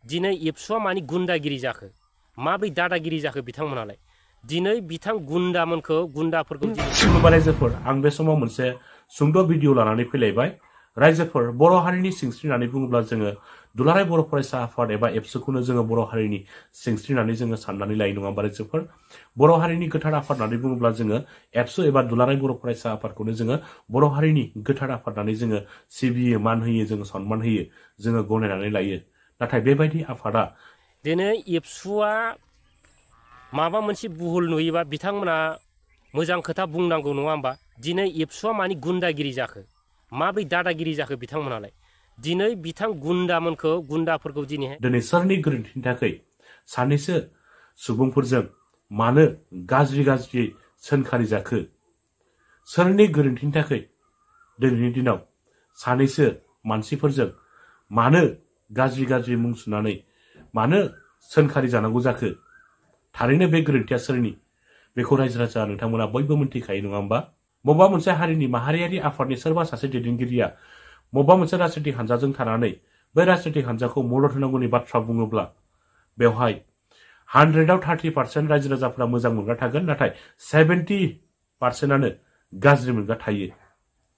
दिनै एबसुआ मानि गुन्दागिरि जाखो माब्रै दादागिरि जाखो बिथांमोनालाय दिनै बिथां गुन्दाफोरखौ खुलुमबाय रायजोफोर आं बे समाव मोनसे सुंद' भिडिअ लानानै फैलायबाय रायजोफोर बर' हारिनि सिंस्रि होननानै बुङोब्ला जोङो दुलाराय बर' फरायसा आफाद एबा एबसुखौनो जोङो बर' हारिनि सिंस्रि होननानै जोङो साननानै लायो नङा होमबा रायजोफोर बर' हारिनि गोथार आफाद होननानै बुङोब्ला जोङो एबसु एबा दुलाराय बर' फरायसा आफादखौनो जोङो बर' हारिनि गोथार आफाद होननानै जोङो सिबियो मान होयो जोङो सनमान होयो जोङो गनायनानै लायो नाथाय बेबायदि आफादा दिनै एबसुआ माबा मोनसे भुल नुयोबा बिथांमोना मोजां खोथा बुंनांगौ नङा होमबा दिनै एबसुआ मानि गुन्दागिरि जाखो माब्रै दादागिरि जाखो बिथांमोनालाय दिनै बिथां गुन्दाफोरखौ दिनै सोरनि गोरोन्थिनि थाखाय सानैसो सुबुंफोरजों मानो गाज्रि सोंखारि जाखो सोरनि गोरोन्थिनि थाखाय दिनैनि दिनाव सानैसो मानसिफोरजों मानो गाज्रि मुं सुनानै मानो सोंखारि जानांगौ जाखो थारैनो बे गोरोन्थिया सोरनि बेखौ रायजो राजा नोंथांमोना बयबो मिन्थिखायो नङा होमबा बबेबा मोनसे हारिनि माहारियारि आफादनि सोरबा सासे दैदेनगिरिया बबेबा मोनसे राजनीतिक हानजाजों थानानै बै राजनीतिक हानजाखौ मदद होनांगौनि बाथ्रा बुङोब्ला बेवहाय 100आव 30% रायजो राजाफोरा मोजां मोनग्रा थागोन नाथाय 70%आनो गाज्रि मोनग्रा थायो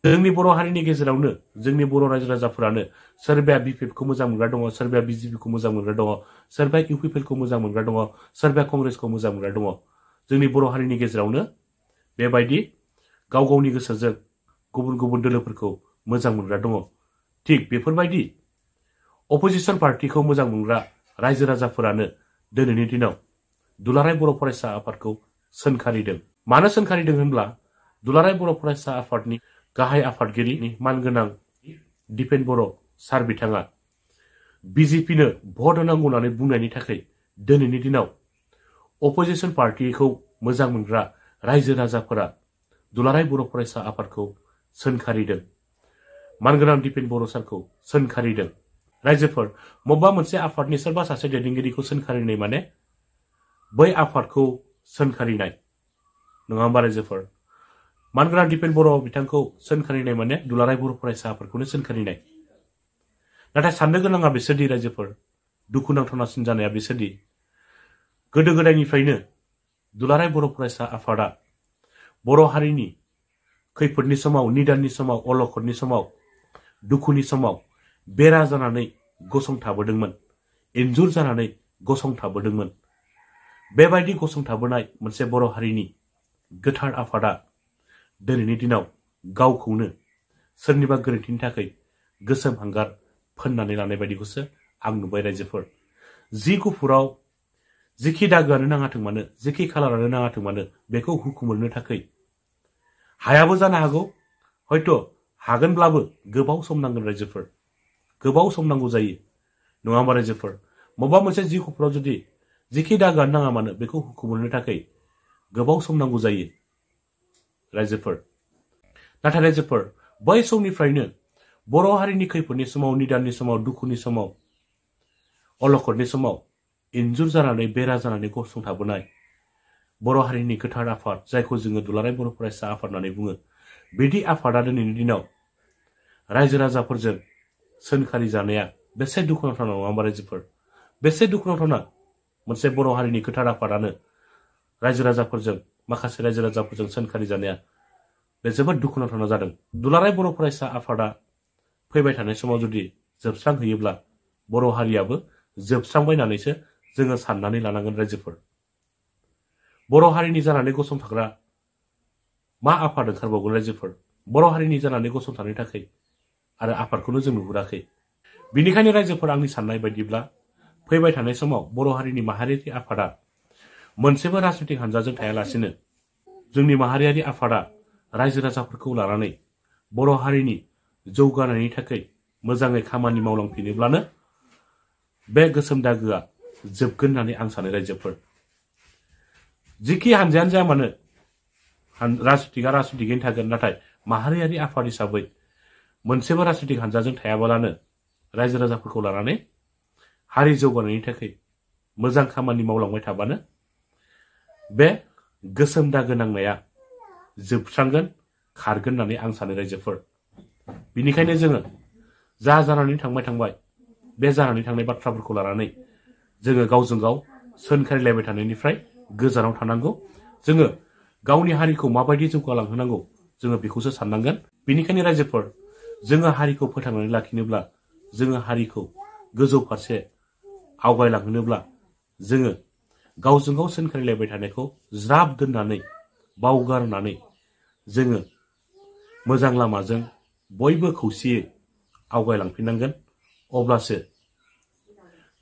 जोंनि बर' हारिनि गेजेरावनो जोंनि बर' रायजो राजाफोरानो सोरबाया बिपिएफखौ मोजां मोनग्रा दङ सोरबाया बिजेपिखौ मोजां मोनग्रा दङ सोरबाया इउपिपिएलखौ मोजां मोनग्रा दङ सोरबाया कंग्रेसखौ मोजां मोनग्रा दङ जोंनि बर' हारिनि गेजेरावनो बेबायदि गाव गावनि गोसोजों गुबुन दोलोफोरखौ मोजां मोनग्रा दङ थिग बेफोरबायदि अपोजिशन पार्टीखौ मोजां मोनग्रा रायजो राजाफोरानो दिनैनि दिनाव दुलाराय बर' फरायसा आफादखौ सोंखारिदों मानो सोंखारिदों होनब्ला दुलाराय बर' फरायसा आफादनि गाहाय आफादगिरि मानगोनां B.V.N बर' सार बिथाङा बिजेपिनो भट होनांगौ होननानै बुंनायनि थाखाय दिनैनि दिनाव अपोजिशन पार्टीखौ मोजां मोनग्रा रायजो राजाफोरा दुलाराय बर' फरायसा आफादखौ सोंखारिदों मानगोनां B.V.N बर' सारखौ सोंखारिदों रायजोफोर बबेबा मोनसे आफादनि सोरबा सासे दैदेनगिरिखौ सोंखारिनाय माने बै आफादखौ सोंखारिनाय नङा होमबा रायजोफोर मानगोनां B.V.N बर' बिथांखौ सोंखारिनाय माने दुलाराय बर' फरायसा आफादखौनो सोंखारिनाय नाथाय साननो गोनाङा बिसोरदि रायजोफोर दुखुनांथावनासिन जानाया बिसोरदि गोदो गोदायनिफ्रायनो दुलाराय बर' फरायसा आफादा बर' हारिनि खैफोदनि समाव निदाननि समाव अलखदनि समाव दुखुनि समाव बेरा जानानै गसंथाबोदोंमोन इन्जुर जानानै गसंथाबोदोंमोन बेबायदि गसंथाबोनाय मोनसे बर' हारिनि गोथार आफादा दिनैनि दिनाव गावखौनो सोरनिबा गोरोन्थिनि थाखाय गोसोम हांगार फोननानै लानाय बायदिखौसो आं नुबाय रायजोफोर जि गुफुराव जिखि दागोआनो नाङाथों मानो जिखि खालारानो नाङाथों मानो बेखौ हुखुम मोननो थाखाय हायाबो जानो हागौ हयथ' हागोनब्लाबो गोबाव सम नांगोन रायजोफोर गोबाव सम नांगौ जायो नङा होमबा रायजोफोर बबेबा मोनसे जि गुफुराव जुदि जिखि दागोआनो नाङा मानो बेखौ हुखुम मोननो थाखाय गोबाव सम नांगौ जायो रायजोफोर नाथाय रायजोफोर बै समनिफ्रायनो बर' हारिनि खैफोदनि समाव निदाननि समाव दुखुनि समाव अलखदनि समाव इन्जुर जानानै बेरा जानानै गसंथाबोनाय बर' हारिनि गोथार आफाद जायखौ जोङो दुलाराय बर' फरायसा आफाद होननानै बुङो बिदि आफादा दिनैनि दिनाव रायजो राजाफोरजों सोंखारि जानाया बेसे दुखुनांथाव नङा होमबा रायजोफोर बेसे दुखुनांथावना मोनसे बर' हारिनि गोथार आफादानो रायजो राजाफोरजों माखासे रायजो राजाफोरजों सोंखारि जानाया बे जोबोद दुखुनांथावना जादों दुलाराय बर' फरायसा आफादा फैबाय थानाय समाव जुदि जोबस्रांहैयोब्ला बर' हारियाबो जोबस्रांबाय होननानैसो जोङो साननानै लानांगोन रायजोफोर बर' हारिनि जानानै गसंथाग्रा मा आफाद ओंखारबावगोन रायजोफोर बर' हारिनि जानानै गसंथानो थाखाय आरो आफादखौनो जों नुहुराखै बिनिखायनो रायजोफोर आंनि साननाय बायदिब्ला फैबाय थानाय समाव बर' हारिनि माहारियारि आफादा मोनसेबो राजनीतिक हानजाजों थायालासिनो जोंनि माहारियारि आफादा रायजो राजाफोरखौ लानानै बर' हारिनि जौगानायनि थाखाय मोजाङै खामानि मावलांफिनोब्लानो बे गोसोम दागोआ जोबगोन होननानै आं सानो रायजोफोर जिखि हानजायानो जाया मानो राजनीतिकआ राजनीतिकैनो थागोन नाथाय माहारियारि आफाद हिसाबै मोनसेबो राजनीतिक हानजाजों थायाबालानो रायजो राजाफोरखौ लानानै हारि जौगानायनि थाखाय मोजां खामानि मावलांबाय थाबानो बे गोसोम दागो नांनाया जोबस्रांगोन खारगोन होननानै आं सानो रायजोफोर बिनिखायनो जोङो जा जानानै थांबाय बे जानानै थांनाय बाथ्राफोरखौ लानानै जोङो गावजों गाव सोंखारिलायबाय थानायनिफ्राय गोजानाव थानांगौ। जोङो गावनि हारिखौ माबायदि जौगालांहोनांगौ जोङो बेखौसो साननांगोन। बेनिखायनो रायजोफोर, जोङो हारिखौ फोथांनानै लाखिनोब्ला, जोङो हारिखौ गोजौ फारसे आवगायलांहोनोब्ला जोङो गावजों गाव सोंखारिलायबाय थानायखौ ज्राब दोननानै बावगारनानै जोङो मोजां लामाजों बयबो खौसेयै आवगायलांफिननांगोन। अब्लासो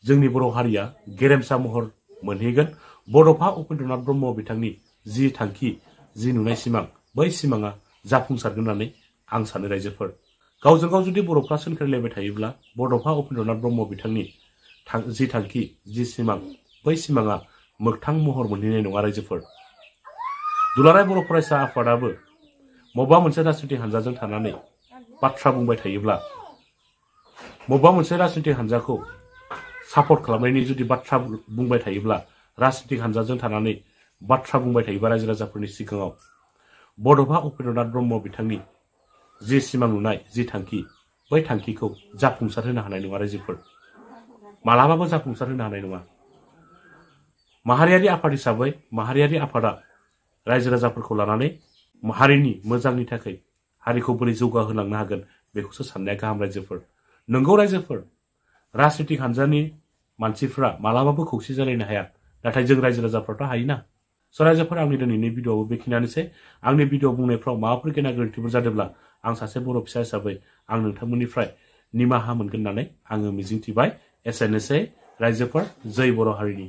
जोंनि बर' हारिया गेरेमसा महर मोनहैगोन। बड'फा उपेन्द्रनाथ ब्रह्म बिथांनि जि थांखि, जि नुनाय सिमां, बै सिमाङा जाफुंसारगोन होननानै आं सानो रायजोफोर। गावजों गाव जुदि बर'फ्रा सोंखारिलायबाय थायोब्ला बड'फा उपेन्द्रनाथ ब्रह्म बिथांनि जि थांखि, जि सिमां, बै सिमाङा मोगथां महर मोनहैनाय नङा रायजोफोर। दुलाराय बर' फरायसा आफादाबो बबेबा मोनसे राजनितिक हानजाजों थानानै बाथ्रा बुंबाय थायोब्ला, बबेबा मोनसे राजनितिक हानजाखौ सापर्ट खालामनायनि जुदि बाथ्रा बुंबाय थायोब्ला, राजनितिक हानजाजों थानानै बाथ्रा बुंबाय थायोबा रायजो राजाफोरनि सिगाङाव बड'फा उपेन्द्रनाथ ब्रह्म बिथांनि जि सिमां नुनाय, जि थांखि, बै थांखिखौ जाफुंसार होनो हानाय नङा रायजोफोर। मालाबाबो जाफुंसार होनो हानाय नङा। माहारियारि आफाद हिसाबै माहारियारि आफादा रायजो राजाफोरखौ लानानै हारिनि मोजांनि थाखाय हारिखौ बोरै जौगाहोलांनो हागोन बेखौसो साननाया गाहाम रायजोफोर। नंगौ रायजोफोर, राजनितिक हानजानि मानसिफ्रा मालाबाबो खौसे जालायनो हाया, नाथाय जों रायजो राजाफ्राथ' हायोना। स' रायजोफोर, आंनि दिनैनि भिडिअ'आबो बेखिनियानोसै। आंनि भिडिअ' बुंनायफ्राव माबाफोर गेना गोरोन्थिफोर जादोंब्ला आं सासे बर' फिसा हिसाबै आं नोंथांमोननिफ्राय निमाहा मोनगोन होननानै आङो मिजिंथिबाय। एसेनोसै रायजोफोर, जै बर' हारिनि।